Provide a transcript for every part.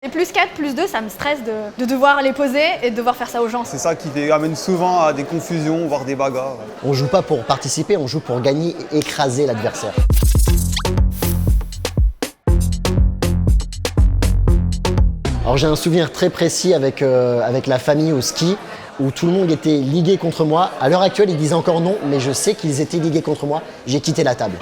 Les plus 4, plus 2, ça me stresse de devoir les poser et de devoir faire ça aux gens. C'est ça qui amène souvent à des confusions, voire des bagarres. On joue pas pour participer, on joue pour gagner et écraser l'adversaire. Alors j'ai un souvenir très précis avec la famille au ski où tout le monde était ligué contre moi. À l'heure actuelle, ils disent encore non, mais je sais qu'ils étaient ligués contre moi. J'ai quitté la table.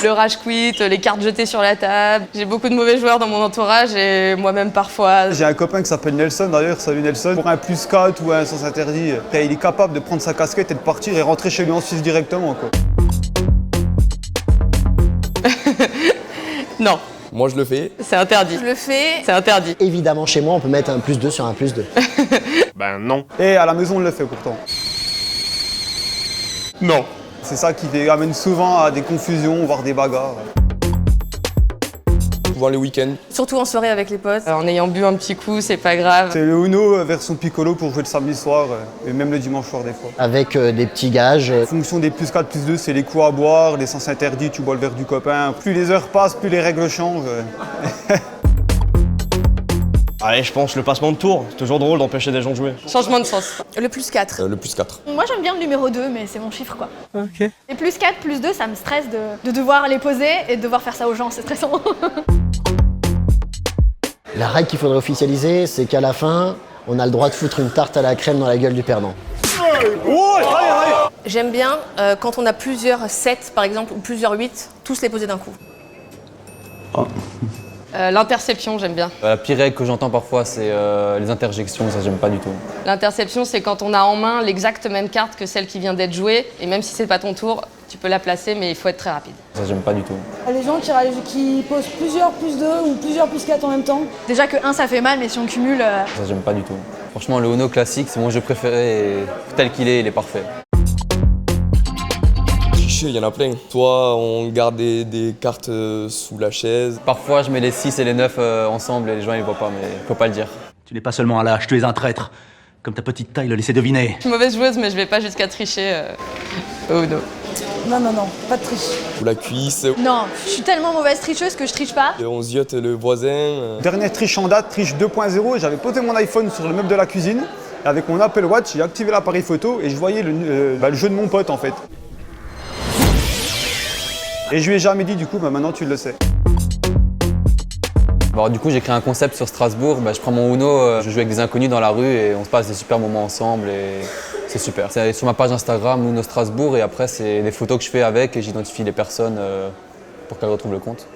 Le rage quit, les cartes jetées sur la table. J'ai beaucoup de mauvais joueurs dans mon entourage et moi-même parfois. J'ai un copain qui s'appelle Nelson d'ailleurs, salut Nelson. Pour un plus 4 ou un sens interdit, il est capable de prendre sa casquette et de partir et rentrer chez lui en Suisse directement, quoi. Non, Moi je le fais. c'est interdit. Je le fais. C'est interdit. Évidemment, chez moi, on peut mettre un plus 2 sur un plus 2. Ben non. Et à la maison, on le fait pourtant. Non. C'est ça qui amène souvent à des confusions, voire des bagarres. Souvent les week-ends. Surtout en soirée avec les potes. En ayant bu un petit coup, c'est pas grave. C'est le Uno version Piccolo pour jouer le samedi soir et même le dimanche soir des fois. Avec des petits gages. En fonction des plus 4, plus 2, c'est les coups à boire, les sens interdits, tu bois le verre du copain. Plus les heures passent, plus les règles changent. Allez, je pense le passement de tour. C'est toujours drôle d'empêcher des gens de jouer. Changement de sens. Le plus 4. Le plus 4. Moi j'aime bien le numéro 2, mais c'est mon chiffre quoi. Ok. Les plus 4, plus 2, ça me stresse de devoir les poser et de devoir faire ça aux gens, c'est stressant. La règle qu'il faudrait officialiser, c'est qu'à la fin, on a le droit de foutre une tarte à la crème dans la gueule du perdant. J'aime bien quand on a plusieurs 7 par exemple ou plusieurs 8, tous les poser d'un coup. L'interception, j'aime bien. La pire règle que j'entends parfois, c'est les interjections, ça j'aime pas du tout. L'interception, c'est quand on a en main l'exacte même carte que celle qui vient d'être jouée, et même si c'est pas ton tour, tu peux la placer, mais il faut être très rapide. Ça j'aime pas du tout. Les gens qui posent plusieurs plus 2 ou plusieurs plus 4 en même temps. Déjà que 1 ça fait mal, mais si on cumule. Ça j'aime pas du tout. Franchement, le Uno classique, c'est mon jeu préféré et tel qu'il est, il est parfait. Tricher, il y en a plein. Soit on garde des cartes sous la chaise. Parfois, je mets les 6 et les 9 ensemble et les gens ils voient pas, mais faut pas le dire. Tu n'es pas seulement un lâche, tu es un traître. Comme ta petite taille le laissait deviner. Je suis mauvaise joueuse, mais je vais pas jusqu'à tricher au Uno. Non, non, non, pas de triche. Ou la cuisse. Non, je suis tellement mauvaise tricheuse que je triche pas. Et on ziote le voisin. Dernière triche en date, triche 2.0, et j'avais posé mon iPhone sur le meuble de la cuisine. Et avec mon Apple Watch, j'ai activé l'appareil photo et je voyais le jeu de mon pote en fait. Et je lui ai jamais dit, du coup, maintenant tu le sais. Bon, du coup, j'ai créé un concept sur Strasbourg. Je prends mon Uno, je joue avec des inconnus dans la rue et on se passe des super moments ensemble et c'est super. C'est sur ma page Instagram, Uno Strasbourg, et après, c'est des photos que je fais avec et j'identifie les personnes pour qu'elles retrouvent le compte.